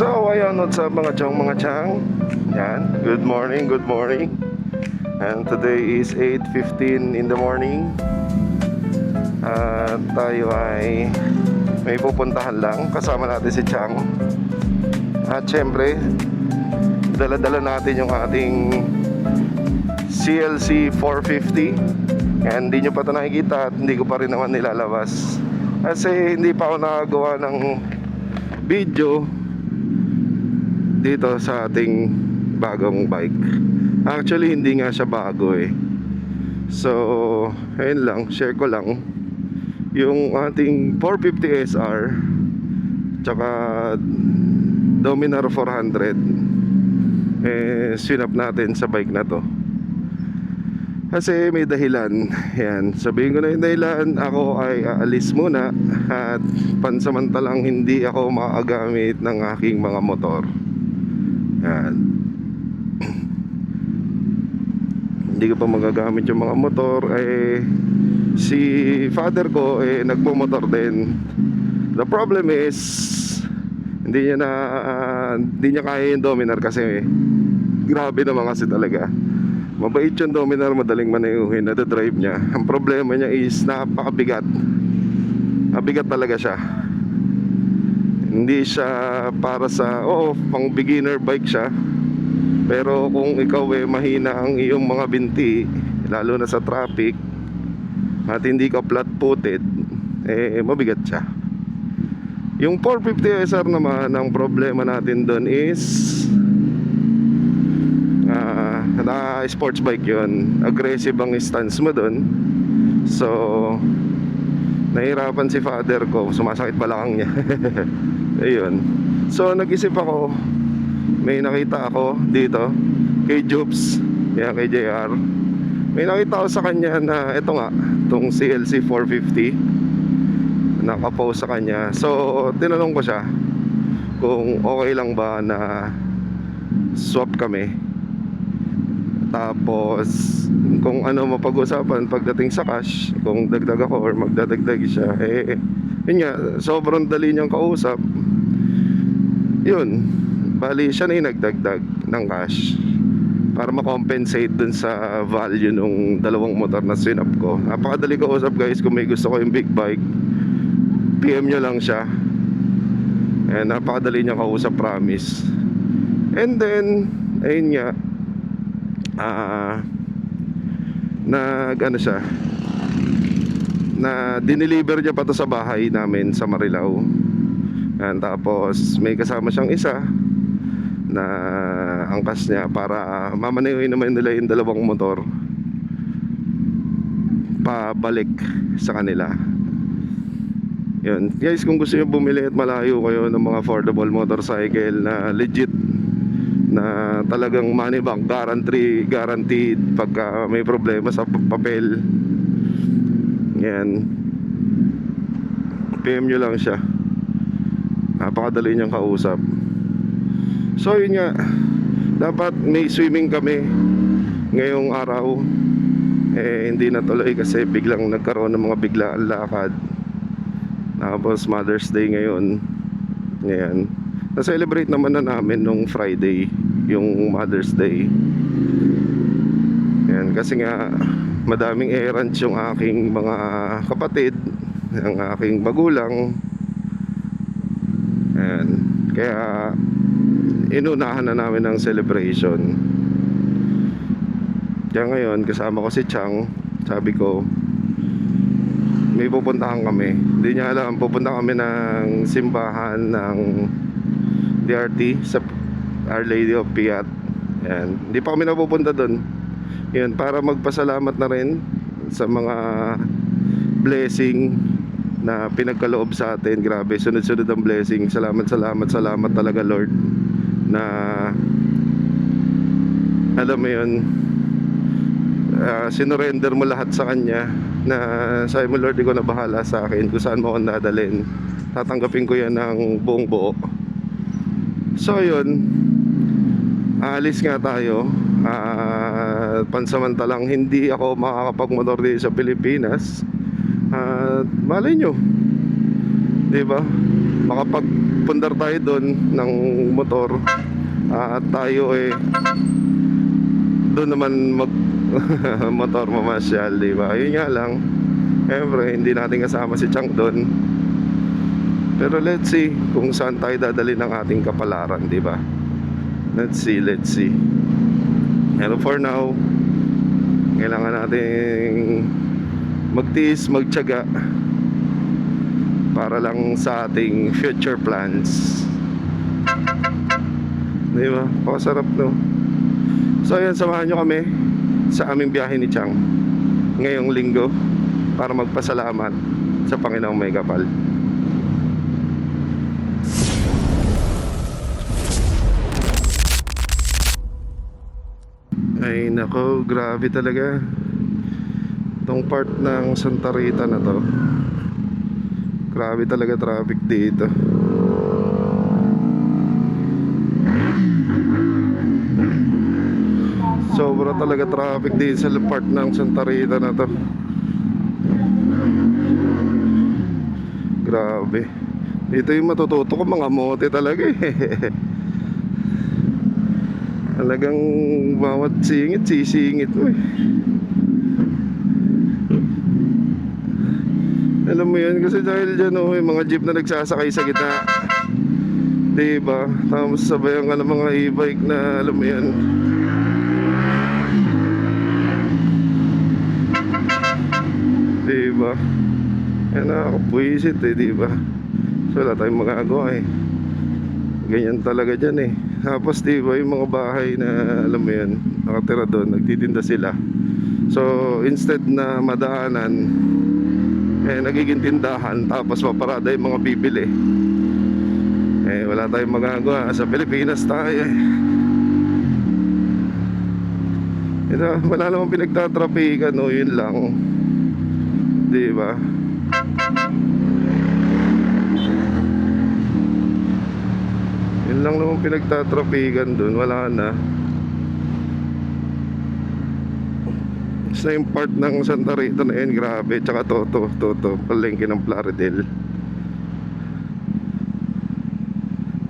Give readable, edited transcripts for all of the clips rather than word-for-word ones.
So ayun, what's up mga chang. Yan, good morning, good morning. And today is 8:15 in the morning. At tayo ay may pupuntahan lang. Kasama natin si Chang. At syempre, dala-dala natin yung ating CLC 450. And hindi nyo pa ito nakikita at hindi ko pa rin naman nilalabas kasi hindi pa ako nakagawa ng video dito sa ating bagong bike. Actually hindi nga siya bago eh. So ayun lang, share ko lang yung ating 450 SR tsaka Dominar 400 sinap natin sa bike na to kasi may dahilan. Yan, sabihin ko na yung dahilan. Ako ay aalis muna at pansamantalang hindi ako makagamit ng aking mga motor. Yan. Hindi ko pa magagamit yung mga motor. Si father ko nagmumotor din. The problem is hindi niya kaya yung Dominar kasi grabe naman kasi talaga. Mabait yung Dominar, madaling manayuhin, nadadrive niya. Ang problema niya is napakabigat. Mabigat talaga siya. Hindi siya para sa, pang beginner bike siya. Pero kung ikaw mahina ang iyong mga binti, lalo na sa traffic, at hindi ka flat-footed, mabigat siya. Yung 450 SR naman, ang problema natin doon is na sports bike yun. Aggressive ang stance mo doon. So nahirapan si father ko, sumasakit balakang niya. Ayun. So nag-isip ako, may nakita ako dito kay Jobs, kay JR. May nakita ako sa kanya na ito nga, itong CLC 450 nakapost sa kanya. So tinanong ko siya kung okay lang ba na swap kami. Tapos kung ano mapag-usapan pagdating sa cash, kung dagdag ako or magdadagdag siya. Yun nga, sobrang dali niyang kausap. Yun, bali siya na yung nagdagdag ng cash para makompensate dun sa value nung dalawang motor na sinap ko. Napakadali kausap guys. Kung may gusto ko yung big bike, PM nyo lang siya. Napakadali niyang kausap, promise. And then ayun nga, siya na dineliver niya pa to sa bahay namin sa Marilao. Tapos may kasama siyang isa na angkas niya para mamanayuhin naman nila yung dalawang motor pabalik sa kanila. Yun guys, kung gusto niyo bumili at malayo kayo ng mga affordable motorcycle na legit, na talagang money back guaranteed pagka may problema sa papel, yan, PM nyo lang siya. Napakadali niyang kausap. So yun nga, dapat may swimming kami ngayong araw. Hindi natuloy kasi biglang nagkaroon ng mga biglaan lakad. Tapos Mother's Day ngayon. Ngayon na-celebrate naman na namin nung Friday yung Mother's Day. Yan, kasi nga madaming errands yung aking mga kapatid, ang aking magulang. Yan, kaya inunahan na namin ang celebration. Kaya ngayon kasama ko si Chang. Sabi ko may pupuntahan kami. Hindi niya alam, pupunta kami ng simbahan ng DRT sa Our Lady of Piat. Yan. Hindi pa kami napupunta doon. Yan, para magpasalamat na rin sa mga blessing na pinagkaloob sa atin. Grabe, sunod-sunod ang blessing. Salamat talaga Lord, na alam mo yun, sinurrender mo lahat sa Kanya, na sabi mo Lord, ikaw na bahala sa akin kung saan mo ako dadalhin. Tatanggapin ko yan ng buong buo. So yun, aalis nga tayo. Pansamantalang hindi ako makakapagmotor dito sa Pilipinas. Malay nyo, diba? makapagpundar tayo doon ng motor, at tayo doon naman mag motor mamasyal, di ba? Yun nga lang, siyempre hindi natin kasama si Chang doon. Pero let's see kung saan tayo dadali ng ating kapalaran, di ba? Let's see. Pero for now, kailangan nating magtiis, magtiyaga para lang sa ating future plans. Di ba? Pakasarap, no? So ayan, samahan nyo kami sa aming biyahe ni Chang ngayong linggo para magpasalamat sa Panginoong May Kapal. Ay nako, grabe talaga itong part ng Santa Rita na to. Grabe talaga traffic dito. Sobra talaga traffic dito sa part ng Santa Rita na to. Grabe. Dito yung matututo ko, mga mote talaga Talagang bawat singit, sisingit mo Alam mo yan, kasi dahil dyan yung mga jeep na nagsasakay sa gitna, diba? Tapos sabayan ka ng mga e-bike na alam mo yan, diba? Yan, nakakapwisit diba? So wala tayong magagawa ganyan talaga dyan Tapos diba yung mga bahay na alam mo yan, nakatira doon, nagtitinda sila. So instead na madaanan, nagiging tindahan, tapos paparada yung mga bibili. Wala tayong magagawa, sa Pilipinas tayo wala namang pinagtatrapikan, yun lang, diba? Yun lang naman pinagtatrapikan dun, wala na. Sa yung part ng Santa Rita na yun, grabe. Tsaka Toto, palengke ng Plaridel.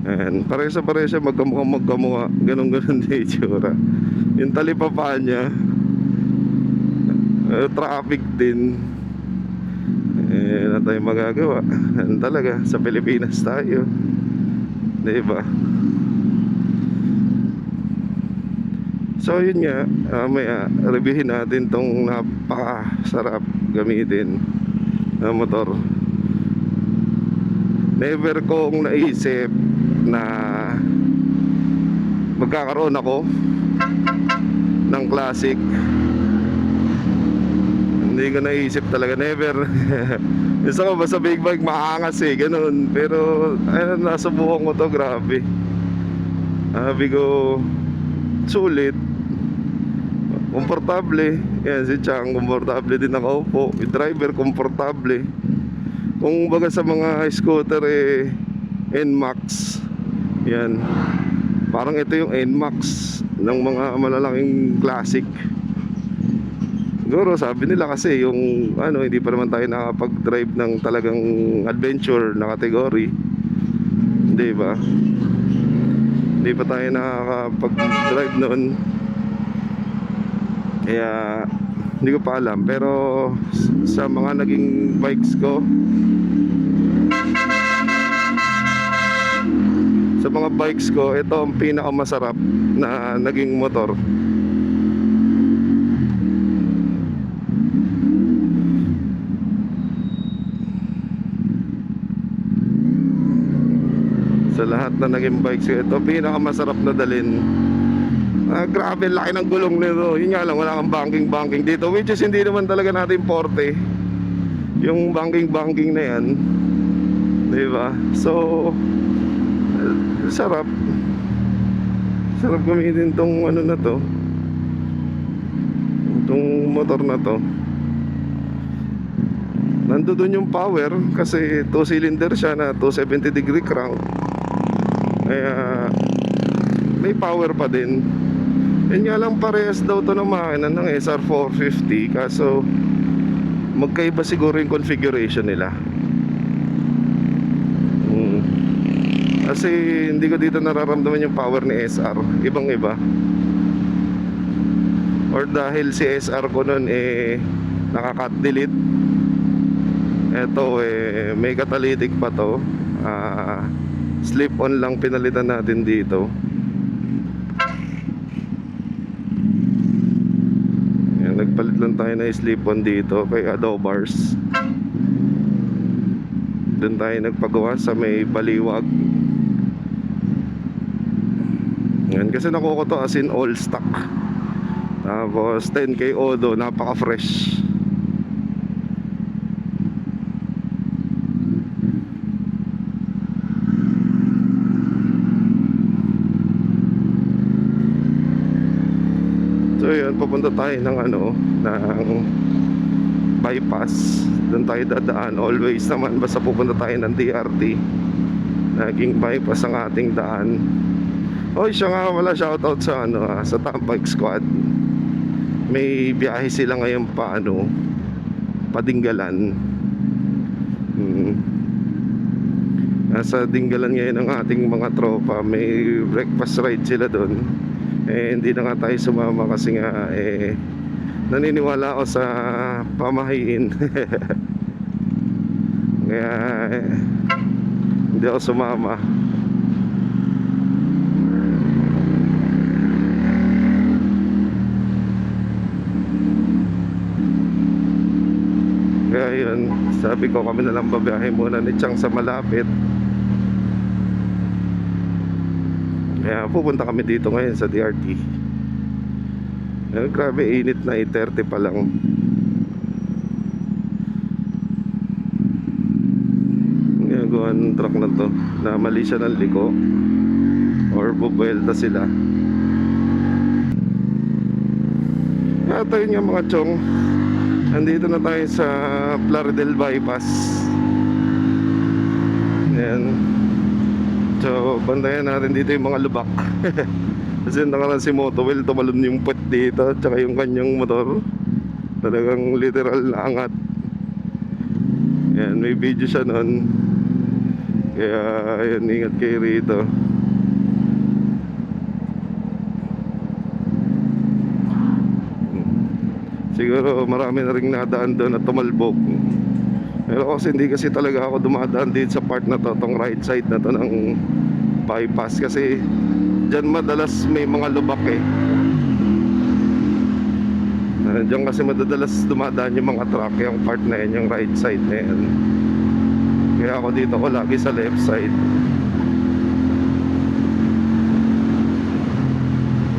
Ayan, paresa magkamukha, ganun din itsura. Yung talipapa niya, traffic din. Wala tayong magagawa. Yan talaga, sa Pilipinas tayo, diba? So yun nga, reviewin natin tong napakasarap gamitin na motor. Never kong naisip na magkakaroon ako ng classic. Hindi ko naisip talaga, never. Gusto ko basta big bike, maangas ganun. Pero nasubukan ko to, grabe. Sabi ko, sulit, komportable. Yan si Chang, komportable din nakaupo. Yung driver, komportable. Kung baga sa mga scooter NMAX, yan, parang ito yung NMAX ng mga malalaking classic. Siguro sabi nila kasi yung hindi pa naman tayo nakapag-drive ng talagang adventure na category, hindi ba? Hindi pa tayo nakakapag-drive noon, kaya hindi ko pa alam. Pero sa mga naging bikes ko, ito ang pinakamasarap na naging motor. Sa lahat na naging bikes ko, ito pinakamasarap na dalhin. Grabe, laki ng gulong nito. Yun nga lang, wala kang banking dito, which is hindi naman talaga natin forte yung banking na yan, diba? So sarap gamitin tong na to, itong motor na to. Nandoon yung power kasi 2-cylinder siya na 270 degree crank, kaya may power pa din. Yan nga lang, parehas daw to ng makina ng SR450, kaso magkaiba siguro yung configuration nila. Kasi hindi ko dito nararamdaman yung power ni SR. Ibang iba. Or dahil si SR ko nun naka-cut delete. Eto may catalytic pa to. Slip on lang pinalitan natin dito. Yan, nagpalit lang tayo na slip on dito kay Adobars. Doon tayo nagpagawa sa may baliwag. Yan, kasi nakuha ko to as in all stock. Tapos 10K Odo, napaka fresh. So yun, papunta tayo ng ng bypass. Doon tayo dadaan. Always naman basta pupunta tayo ng DRT, naging bypass ang ating daan. Oy, siya nga wala, shoutout sa sa Tambike Squad. May biyahe sila ngayon pa Dinggalan. Nasa Dinggalan ngayon ang ating mga tropa. May breakfast ride sila doon. Hindi na nga tayo sumama kasi nga naniniwala ako sa pamahiin. Kaya hindi ako sumama. Kaya yun, sabi ko kami na lang babiyahe muna ni Chang sa malapit. Kaya pupunta kami dito ngayon sa DRT. Grabe init na, 8:30 pa lang. Ginagawa ng truck na to na mali siya ng liko or bubuelta sila. Kaya tayo nga mga chong, andito na tayo sa Plaridel Bypass. Ayan. So bandayan natin dito yung mga lubak. Kasi nakaraan si Motowell, tumalon yung puwet dito, tsaka yung kanyang motor talagang literal na angat. Yan, may video siya nun. Kaya yan, ingat kayo rito. Siguro marami na rin nadaan doon at tumalbog. Pero kasi hindi kasi talaga ako dumadaan dito sa part na to, tong right side na to ng bypass. Kasi dyan madalas may mga lubak Diyan kasi madalas dumadaan yung mga truck, yung part na yan, yung right side na yan. Kaya ako dito ko lagi sa left side.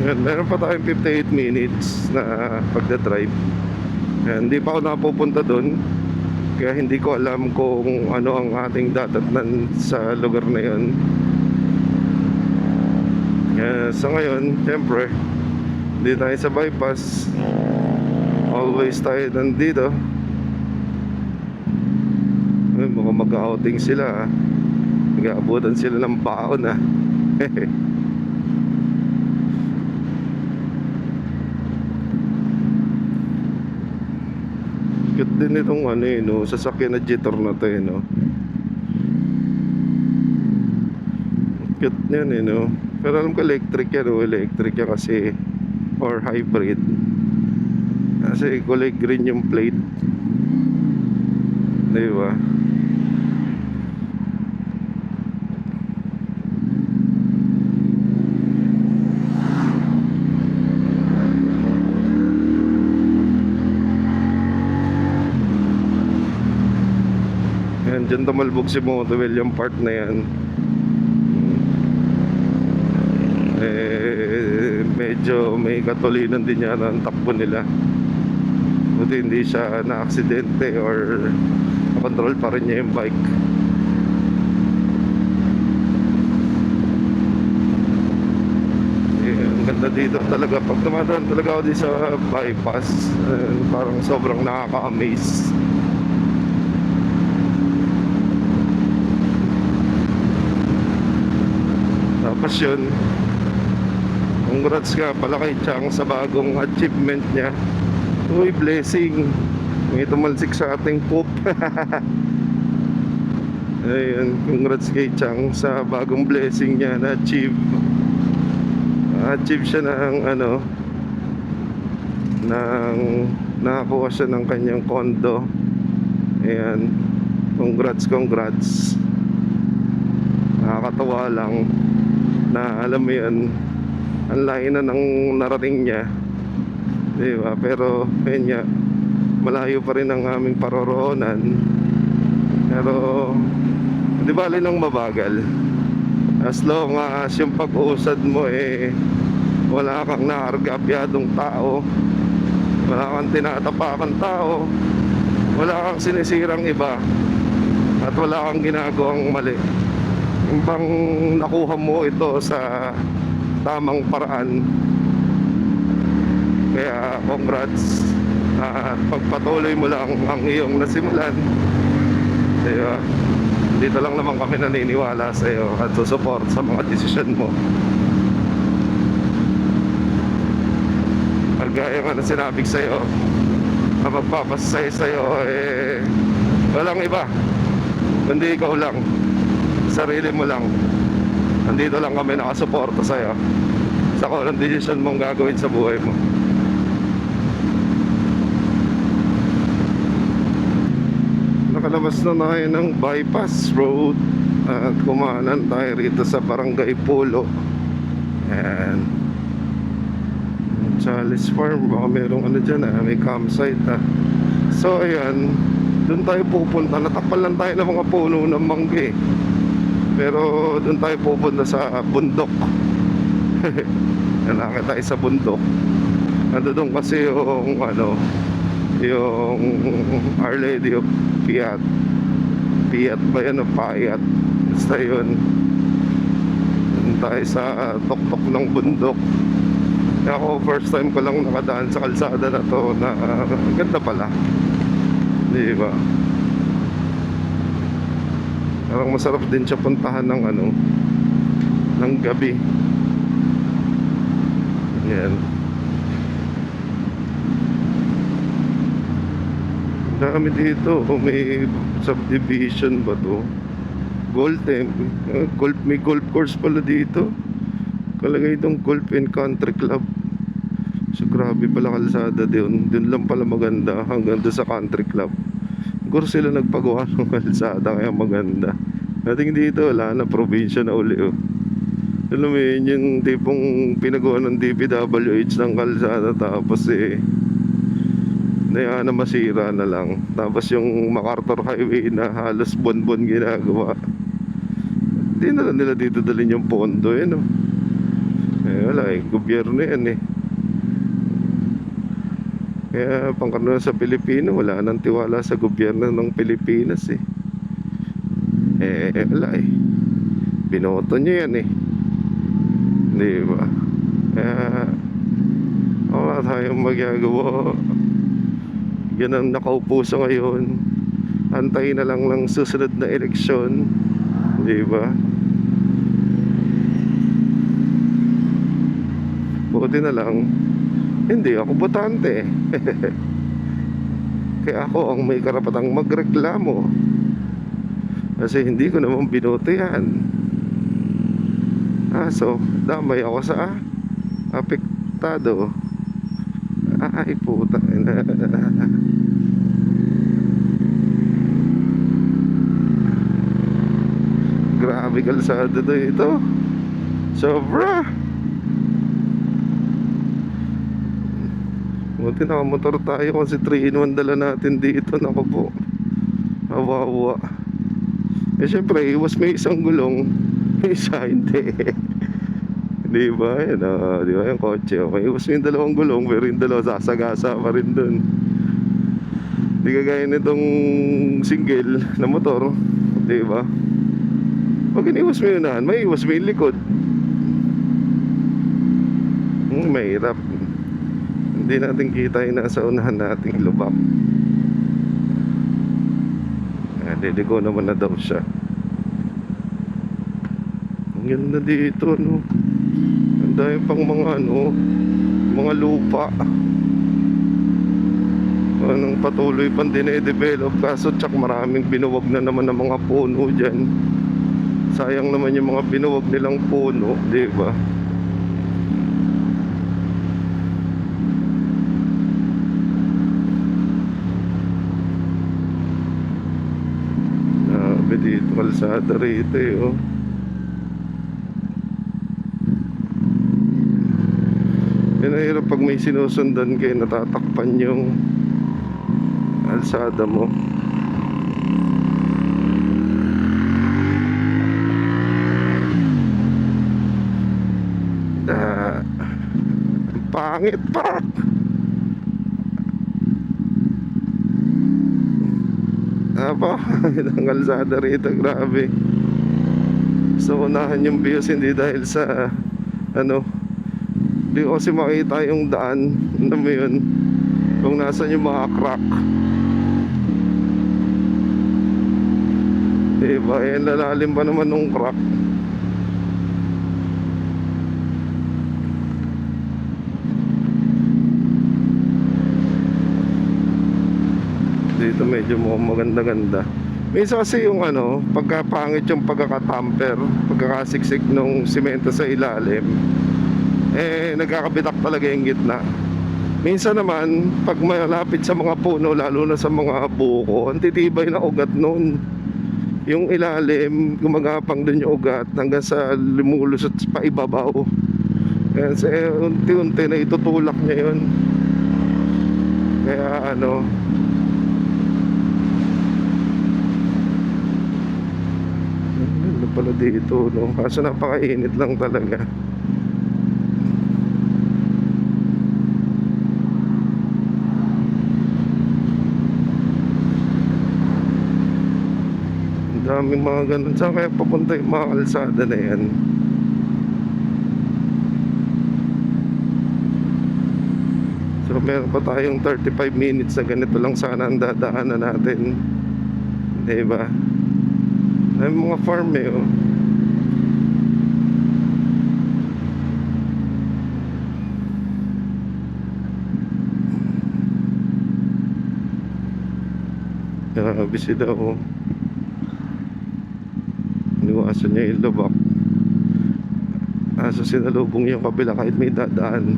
Yan, meron pa tayong 58 minutes na pagdadrive. Yan, hindi pa ako napupunta doon. Kaya hindi ko alam kung ano ang ating dadatnan sa lugar na yun. Sa ngayon, syempre, hindi tayo sa bypass. Always tayo nandito. Mukhang mag-outing sila. Nag-aabutan sila ng baon Cute din itong sasakyan na Jetor na to Cute yan Pero alam ko electric yan electric yan kasi, or hybrid. Kasi kulay green yung plate, diba? Yan, dyan tumalbog si Motowell yung part na yan. Medyo may katulinan din yan ang takbo nila. Buti hindi siya na-aksidente or na-control pa rin niya yung bike. Ang ganda dito talaga. Pag tumadaan talaga ako dito sa bypass, parang sobrang nakaka-amaze. Tapos yun, congrats ka pala kay Chang sa bagong achievement niya. Uy, blessing. May tumalsik sa ating poop. Ayun, congrats kay Chang sa bagong blessing niya na achieve siya ng ano, ng nakakuha siya ng kanyang condo. Ayan, congrats. Nakakatawa lang na alam mo yun, ang layo na ng narating niya, di ba? Pero ayun nga, malayo pa rin ang aming paroroonan. Pero di bali lang mabagal, as long as yung pag-uusad mo wala kang naargabyadong tao, wala kang tinatapakan tao, wala kang sinisirang iba, at wala kang ginagawang mali. Yung bang nakuha mo ito sa tamang paraan. Kaya congrats, at pagpatuloy mo lang ang iyong nasimulan, diba? Dito lang naman kami naniniwala sa iyo at susuport sa mga desisyon mo. Gaya nga na sinabi sa iyo, ang magpapasaya sa iyo walang iba kundi ikaw lang, sarili mo lang. Nandito lang kami nakasuporta sa iyo sa kung anong desisyon mong gagawin sa buhay mo. Nakalabas na tayo ng bypass road at kumanan tayo rito sa Barangay Pulo. Ayan, Charles Farm, baka merong ano dyan, may campsite. So ayan, doon tayo pupunta. Natakpan lang tayo ng mga puno ng mangga pero doon tayo pupunta sa bundok. Nakakita tayo sa bundok. Ando doon kasi yung ano, yung Our Lady of Piat ba yan o Payat, basta yun. Doon tayo sa tuktok ng bundok. Kaya ako first time ko lang nakadaan sa kalsada na to na ganda pala, di ba? Parang masarap din siya puntahan ng ano, ng gabi. Yan, dami dito. May subdivision ba to? May golf course pala dito. Kalagay itong Golf and Country Club. So grabe pala kalsada doon. Doon lang pala maganda hanggang doon sa country club. Siguro sila nagpagawa ng kalsada kaya maganda. Dating dito wala na, probinsya na uli oh. Alam mo yun, yung tipong pinagawa ng DPWH ng kalsada tapos na masira na lang. Tapos yung MacArthur Highway na halos buwan-buwan ginagawa, di na lang nila dito dalhin yung pondo oh. Wala gobyerno yan Kaya pangkaraniwan sa Pilipino wala nang tiwala sa gobyerno ng Pilipinas wala binoto nyo yan di ba? Kaya wala tayong magagawa. Yan ang nakaupo sa ngayon, antay na lang ng susunod na eleksyon, di ba? Buti na lang hindi ako botante. Kaya ako ang may karapatang magreklamo kasi hindi ko naman binoto yan. So damay ako sa apektado. Ay puta na. Grabe kalsada to ito, sobra. Buti nakamotor tayo kasi 3-in-1 dala natin dito. Naku po, awawa. Syempre iwas may isang gulong, may isa hindi. Di ba? Yan di ba yung kotse may iwas may dalawang gulong pero yung dalawa sasagasa pa rin dun. Di kagaya nitong single na motor, di ba? Pag iniwas mo yun may iwas mo yung likod. Mahirap. Hindi natin kita yung nasa unahan nating lubak. Dediko naman na daw siya. Ang ganda dito ang dami pang mga mga lupa. Anong patuloy pang dinedevelop, kaso tsak maraming binuwag na naman ng mga puno dyan. Sayang naman yung mga binuwag nilang puno, di ba? Grabe dito, kalsada rito eh, oh. Yan ang hirap pag may sinusundan kayo, natatakpan yung kalsada mo. Pangit pa. Apa, ang kalsada rito, grabe. So unahan yung views, hindi dahil sa ano, di ko kasi makita yung daan. Ano mo yun, kung nasan yung mga crack. Diba, eh, lalalim pa naman nung crack. Dito medyo mukhang maganda-ganda. Minsan kasi yung ano, pagkapangit yung pagkakatamper, pagkakasiksik nung simento sa ilalim, eh nagkakabitak talaga yung gitna. Minsan naman, pag malapit sa mga puno, lalo na sa mga buko, ang titibay na ugat nun. Yung ilalim, gumagapang dun yung ugat hanggang sa lumulusot pa ibabaw. Kaya unti-unti na itutulak niya yun. Kaya ano, ano pala dito, no? Kaso napakainit lang talaga. Ang daming mga ganun. Saan kaya papunta yung mga kalsada na yan? So meron pa tayong 35 minutes na ganito lang sana ang dadaanan natin. Diba? Ay mga farm eh, oh. Grabe sila, oh. Iniwasan niya yung lubak. Aso sinalubong yung kabila kahit may dadaan.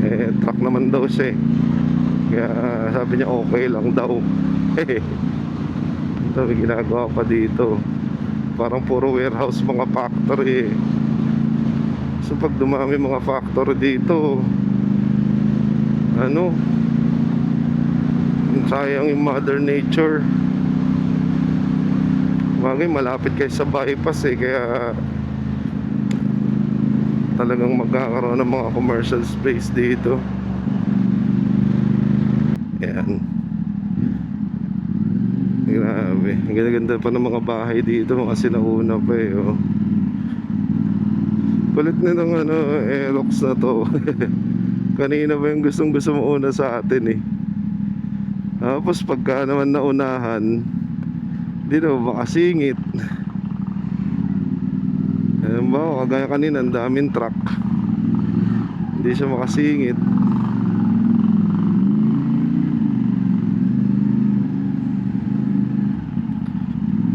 Eh, truck naman daw siya eh. Kaya sabi niya okay lang daw. Ito, may ginagawa pa dito. Parang puro warehouse, mga factory eh. So pag dumami mga factory dito, ano, sayang yung mother nature. Bagay malapit kayo sa bypass eh, kaya talagang magkakaroon ng mga commercial space dito. Ayan. Grabe, ang ganda-ganda pa ng mga bahay dito, mga sinauna pa eh, oh. Kulit na ng ano, Aerox na to. Kanina ba yung gustong gusto mo una sa atin eh. Tapos pagka naman naunahan, di na makasingit. Ayan ba, kagaya kanina ang daming truck, hindi siya makasingit.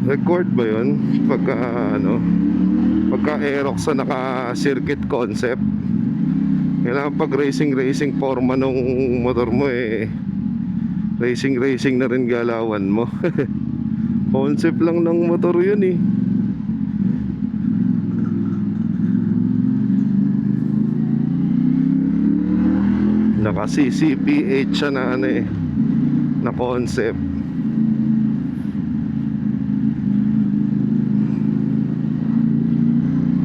Record ba yun? Pagka ano, pagka Aerox na naka-circuit concept, kailangan pag racing forma nung motor mo eh, racing na rin galawan mo. Concept lang ng motor yun eh. Naka CCPH siya na ano eh, na concept.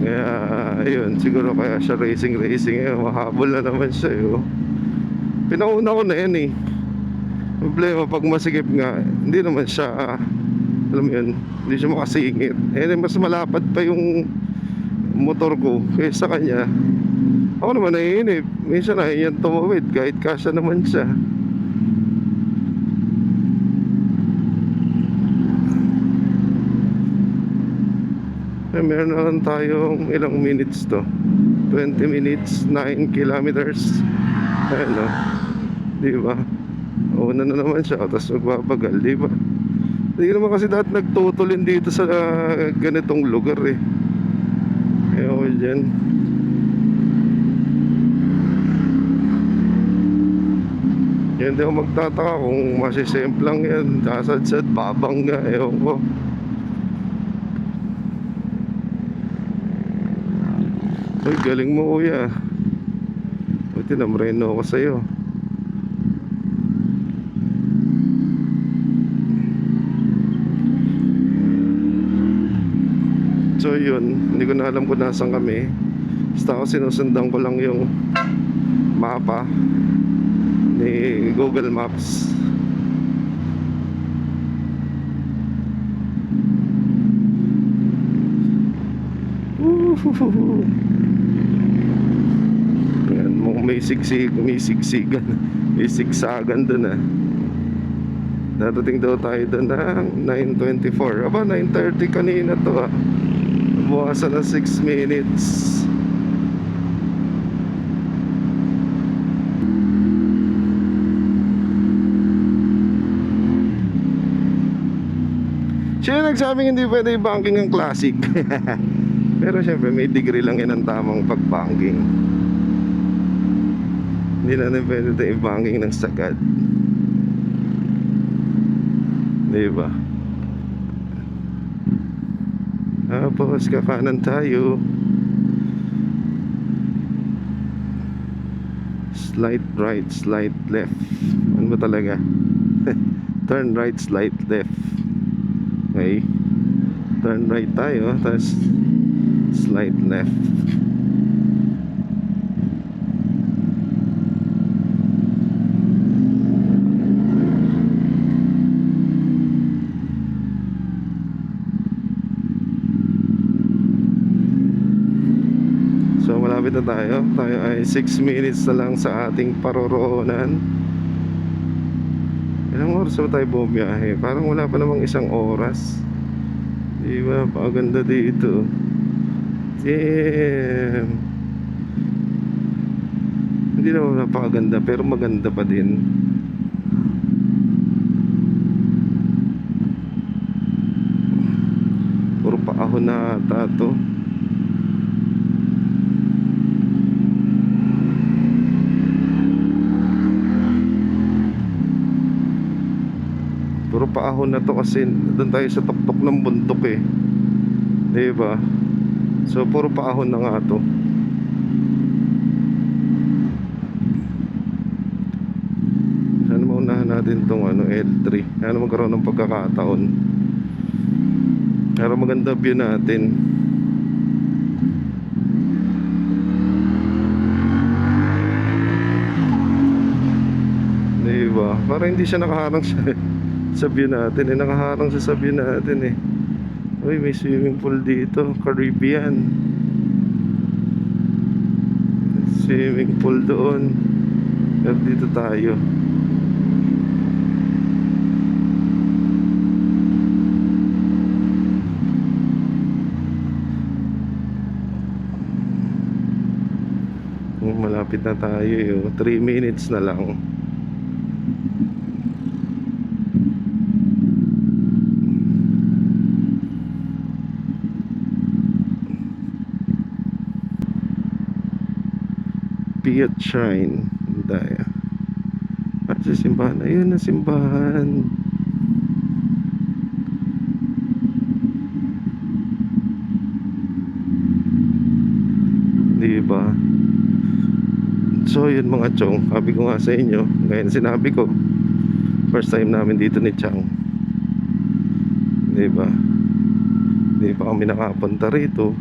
Kaya ayun, siguro kaya siya racing eh, mahabol na naman siya eh, oh. Pinauna ko na yan eh. Problema pag masikip nga, hindi naman siya alam mo yun, hindi siya makasingit. Eh mas malapad pa yung motor ko kaysa kanya. Ako naman naiinip, minsan nahiyan tumawid kahit kasya naman siya. Eh, meron naman tayong ilang minutes to, 20 minutes, 9 kilometers. Ayun o, diba? Una na naman siya, tapos magbabagal, di ba? Hindi naman kasi dati nagtutulin dito sa ganitong lugar eh. Ewan ko dyan. Yan, di ako magtataka kung masisemplang yan. Sasadsad, babangga, ewan ko. Uy, galing mo kuya. Buti namreno ako sa'yo. So yun, hindi ko na alam kung nasan kami. Basta ako sinusundan ko lang yung mapa ni Google Maps. Woohoo! Yan, may sigsigan, may sigsagan dun ah. Darating daw tayo dun ng 9:24. Aba, 9:30 kanina to ah. Buwasan na 6 minutes. Siya nagsabing hindi pwede i-banking ang classic. Pero syempre may degree lang yan ang tamang pag-banking. Hindi na pwede tayo i-banking ng sagad. Diba? Tapos kakanan tayo. Slight right, slight left. Ano ba talaga? Turn right, slight left. Okay. Turn right tayo, tapos slight left. So malapit na tayo. Tayo ay 6 minutes na lang sa ating paroroonan. Ilang oras na tayo bumiyahe? Parang wala pa namang isang oras. Diba? Paganda dito. Damn. Hindi naman napakaganda pero maganda pa din. Puro paahon na ata to. Puro paahon na to kasi doon tayo sa tuktok ng bundok eh. Diba? So puro paahon na nga to. Sana maunahan natin tong L3. Sana magkaroon ng pagkakataon. Pero maganda view natin. Diba? Para hindi siya nakaharang sa view natin eh. Nakaharang siya sa view natin eh. Uy, may swimming pool dito, Caribbean. Swimming pool doon. At dito tayo. Malapit na tayo eh. 3 minutes na lang. Piat Shrine tayo. At sa simbahan, ayun na simbahan. Diba? So yun mga chong, sabi ko nga sa inyo, gaya na sinabi ko, first time namin dito ni Chang. Diba? Hindi pa kami nakapunta rito.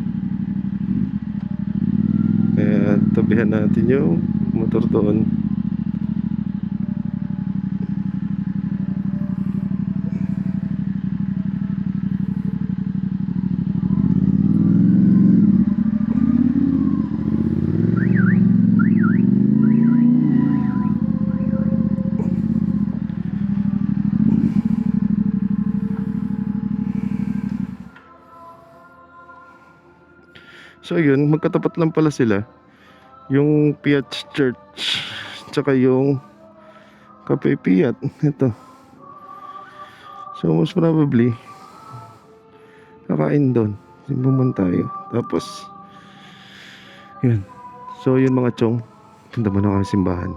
Kaya tabihan natin yung motor doon. So yun, magkatapat lang pala sila. Yung Piat Church tsaka yung Cafe Fiat. Ito. So most probably kakain doon. Simbuman tayo. Tapos yun. So yun mga chong. Punta muna kami simbahan.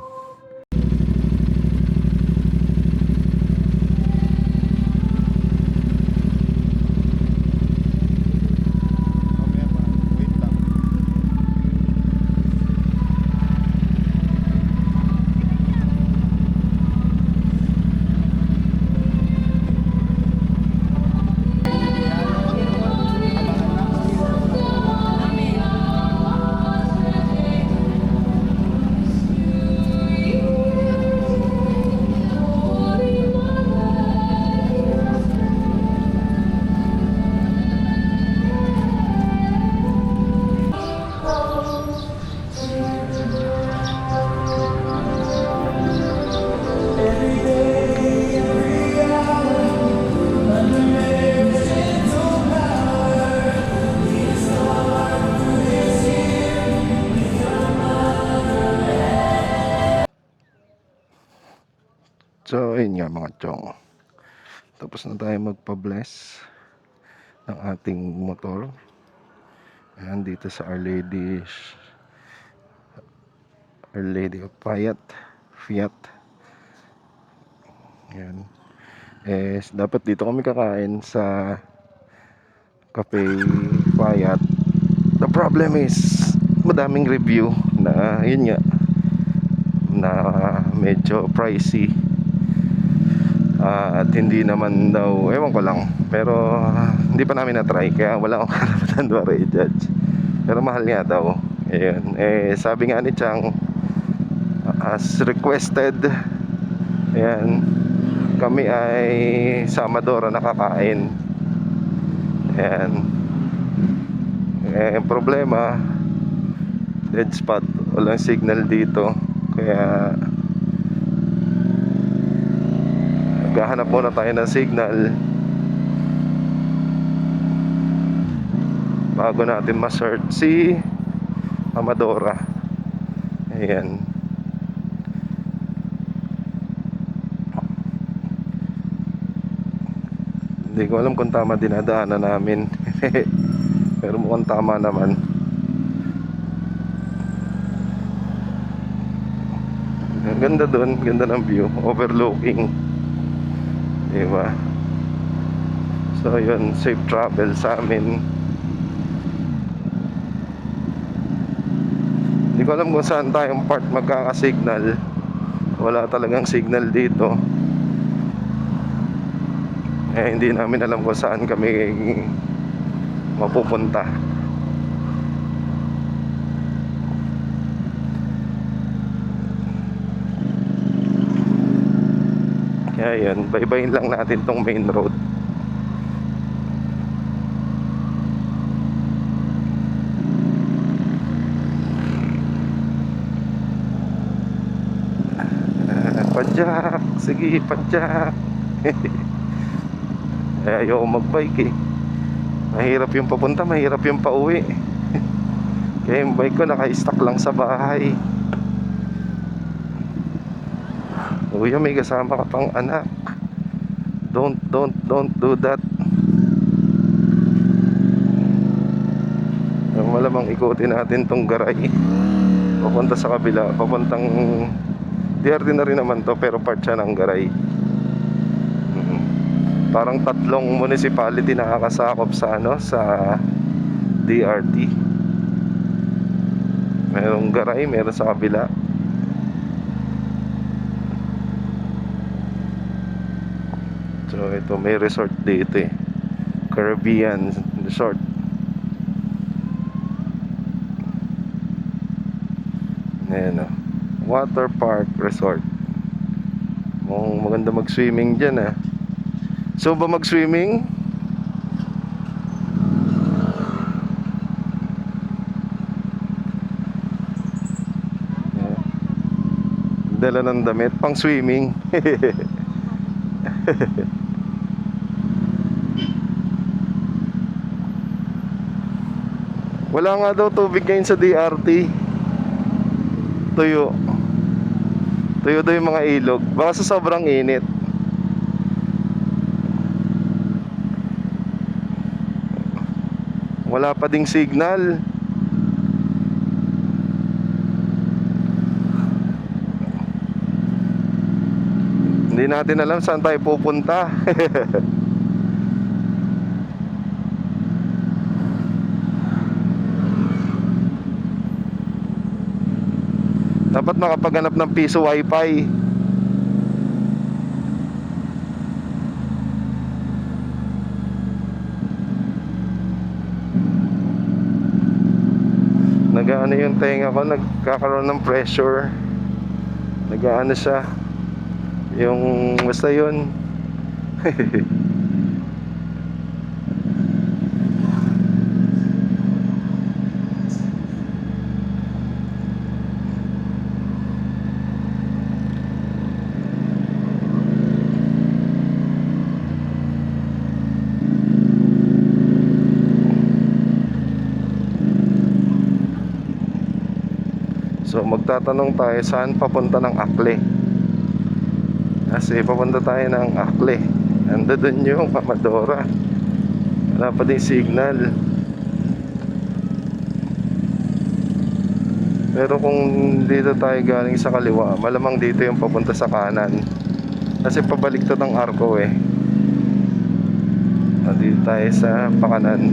So ayun nga mga chong. Tapos na tayo magpa-bless ng ating motor. Ayan dito sa Our Lady of Fiat. Ayan. Dapat dito kami kakain sa Cafe Fiat. The problem is madaming review na yun nga na medyo pricey. At hindi naman daw, ewan ko lang. Pero hindi pa namin na-try, kaya wala akong karapatan para i-judge. Pero mahal nga daw. Ayun. Sabi nga ni Chang, as requested, ayan, kami ay sa Amadora nakakain. Ayan. Problema, dead spot, walang signal dito. Kaya maghahanap muna tayo ng signal bago natin ma-search si Amadora. Ayan. Hindi ko alam kung tama dinadaanan namin. Pero mukhang tama naman. Ang ganda dun, ganda ng view, overlooking, diba? So yun, safe travel sa amin. Hindi ko alam kung saan tayong part magkakasignal. Wala talagang signal dito. Hindi namin alam kung saan kami mapupunta. Kaya yun, baybayin lang natin tong main road. Padyak, sige padyak. Ayaw magbike eh. Mahirap yung papunta, mahirap yung pauwi. Kaya yung bike ko naka-stack lang sa bahay. Kuya, may kasama ka pang anak. Don't do that. Malamang ikutin natin tong garay. Papunta sa kabila, papuntang DRT na rin naman to, pero part siya ng garay. Parang 3 municipality nakakasakop sa sa DRT. Merong garay, meron sa kabila. So ito, may resort dito eh. Caribbean Resort. Ayan o, Water Park Resort. Mukhang maganda mag-swimming dyan ah. So ba mag-swimming? Dala ng damit pang swimming. Wala nga daw tubig ngayon sa DRT. Tuyo. Tuyo daw yung mga ilog. Baka sa sobrang init. Wala pa ding signal. Hindi natin alam saan tayo pupunta. Dapat makapaghanap ng piso wifi. Nagaano yung tenga ko, nagkakaroon ng pressure. Nagaano siya. Yung basta yun. So magtatanong tayo saan papunta ng Akle. Kasi papunta tayo ng Akle. Ando dun yung Amadora. Wala pa din signal. Pero kung dito tayo galing sa kaliwa, malamang dito yung papunta sa kanan. Kasi pabaliktad ang arko eh. Dito tayo sa pakanan.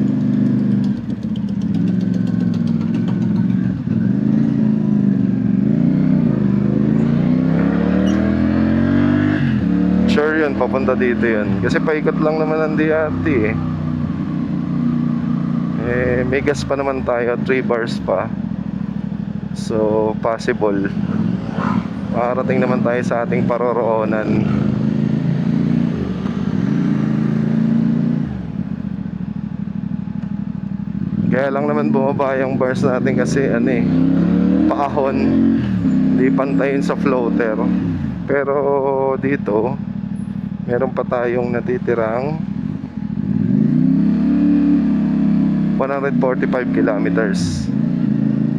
Sure yun, papunta dito yun. Kasi paikot lang naman ang DRT eh. May gas pa naman tayo, 3 bars pa. So possible makarating naman tayo sa ating paroroonan. Kaya lang naman bumaba yung bars natin kasi paahon, hindi pantayin sa floater. Pero dito meron pa tayong natitirang 145 kilometers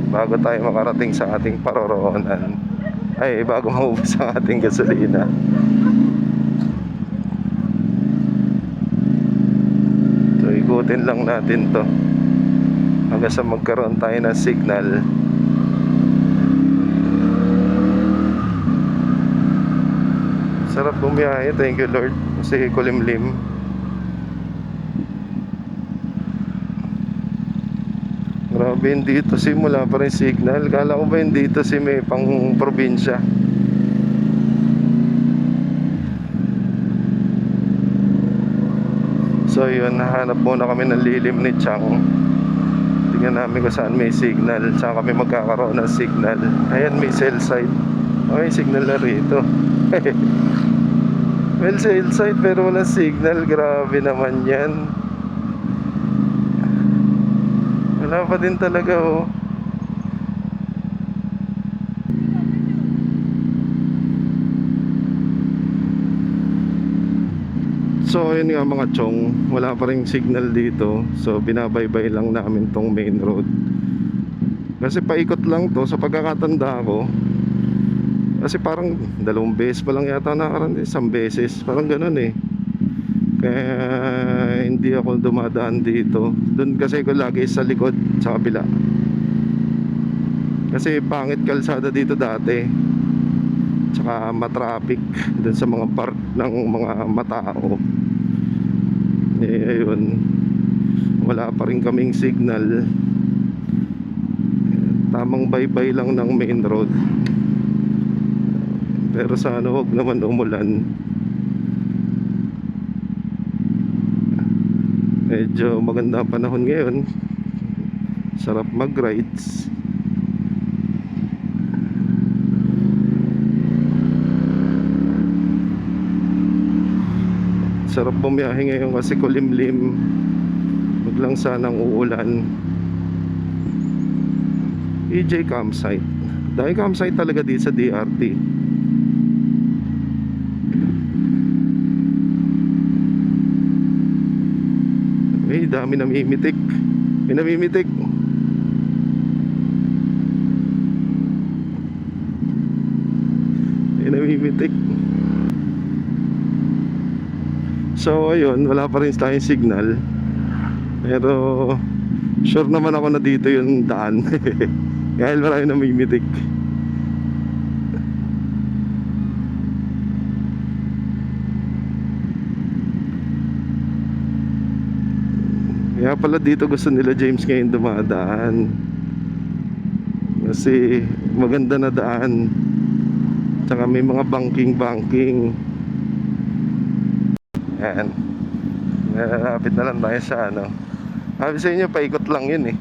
bago tayo makarating sa ating paroroonan. Ay, bago maubos ang ating gasolina. So ikutin lang natin to hanggang sa magkaroon tayo ng signal. Sarap bumiyahe, thank you Lord. Kasi kulimlim. Grabe, hindi ito SIM, wala pa rin signal. Kala ko ba hindi ito SIM pang probinsya. So yun, nahanap muna kami ng lilim ni Chang. Tingnan namin kung saan may signal, saan kami magkakaroon ng signal. Ayan, may cell site. Okay, signal na rito. Well, cell site pero wala signal. Grabe naman yan. Wala pa din talaga oh. So ayun nga mga chong, wala pa ring signal dito. So binabaybay lang namin tong main road. Kasi paikot lang to sa pagkakatanda ko. Kasi parang 2 beses pa lang yata nakarating, 1 beses, parang ganun eh. Kaya hindi ako dumadaan dito. Doon kasi ko lagi sa likod, sa kabila. Kasi pangit kalsada dito dati. Tsaka matraffic doon sa mga park ng mga matao. Ayun, wala pa rin kaming signal. Tamang baybay lang ng main road. Pero sana huwag naman umulan. Medyo maganda ang panahon ngayon. Sarap mag-rides. Sarap bumiyahe ngayon kasi kulimlim. Huwag lang sanang uulan. EJ campsite. Dahil campsite talaga dito sa DRT. Ay, dami namimitik. May namimitik. namimitik. So ayun, wala pa rin tayong signal. Pero sure naman ako na dito yung daan. Dahil marami namimitik. Kaya pala dito gusto nila James ngayon dumadaan. Kasi maganda na daan. Tsaka may mga banking. Yan. Nalapit na lang tayo sa ano. Sabi sa inyo, paikot lang yun eh.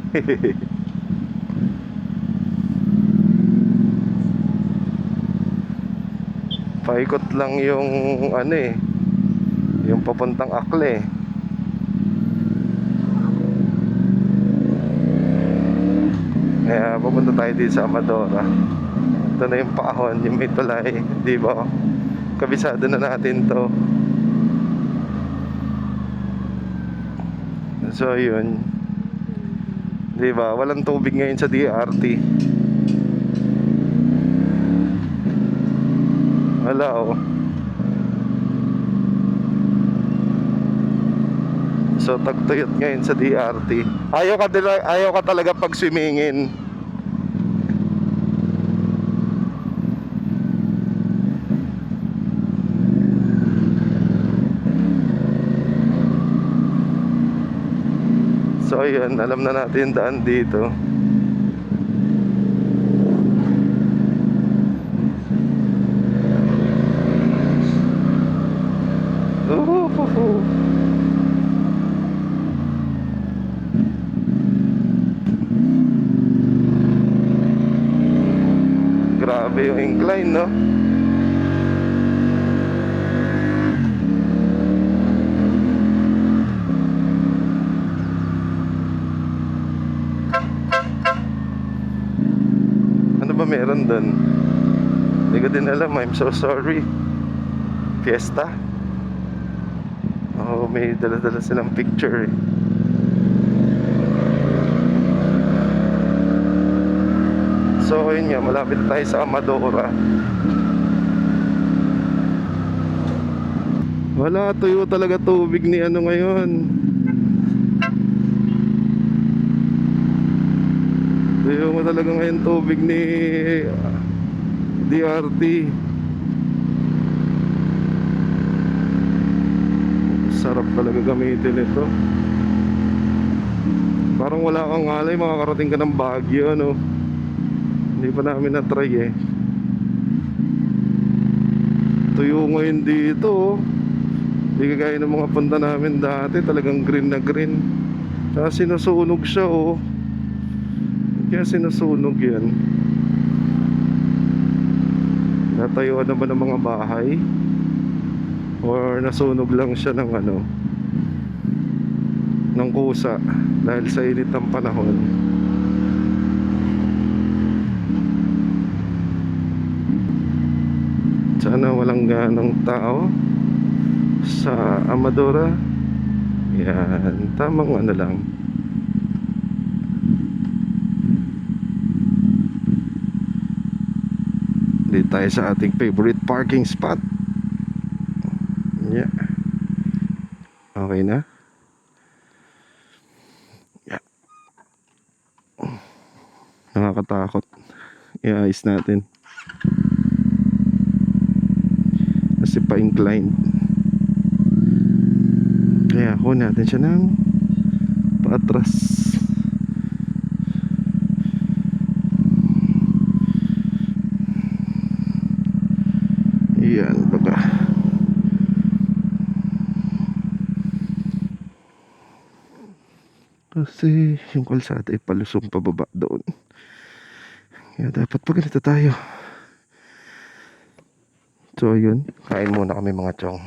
Paikot lang yung ano eh, yung papuntang Akle. Kaya pupunta tayo dito sa Amadora. Ito na yung paahon, yung may tulay, di ba? Kabisado na natin to. So yun, di ba? Walang tubig ngayon sa DRT. Wala oh. So tagtuyot ngayon sa DRT. Ayaw ka talaga pag swimmingin. So ayun, alam na natin daan dito. Grabe yung incline, no? Ano ba meron doon? Hindi ko din alam, I'm so sorry. Fiesta? Oh, may dala-dala silang picture eh. So ayun nga, malapit tayo sa Amadora. Wala, tuyo talaga tubig ni ano ngayon. Tuyo mo talaga ngayon tubig ni DRT. Sarap talaga gamitin ito. Parang wala kang alay, makakarating ka ng Baguio, no? Hindi pa namin na-try eh. Tuyo ngayon dito oh. Hindi kagaya ng mga punta namin dati, talagang green na green. Kaya sinusunog siya oh. Kaya sinusunog yan. Natayuan na ba ng mga bahay? Or nasunog lang siya ng ano, ng kusa dahil sa init ng panahon. Sana walang ganong tao sa Amadora. Yan, tamang ano lang. Dito tayo sa ating favorite parking spot. Yeah. Okay na? Yeah. Nakakatakot. I-ayos natin. Kasi pa-inclined. Kaya kunin natin siya ng paatras. Yan, baka kasi yung kalsada ay palusong pababa doon. Kaya dapat pag ganito tayo. So yun, kain muna kami mga chong.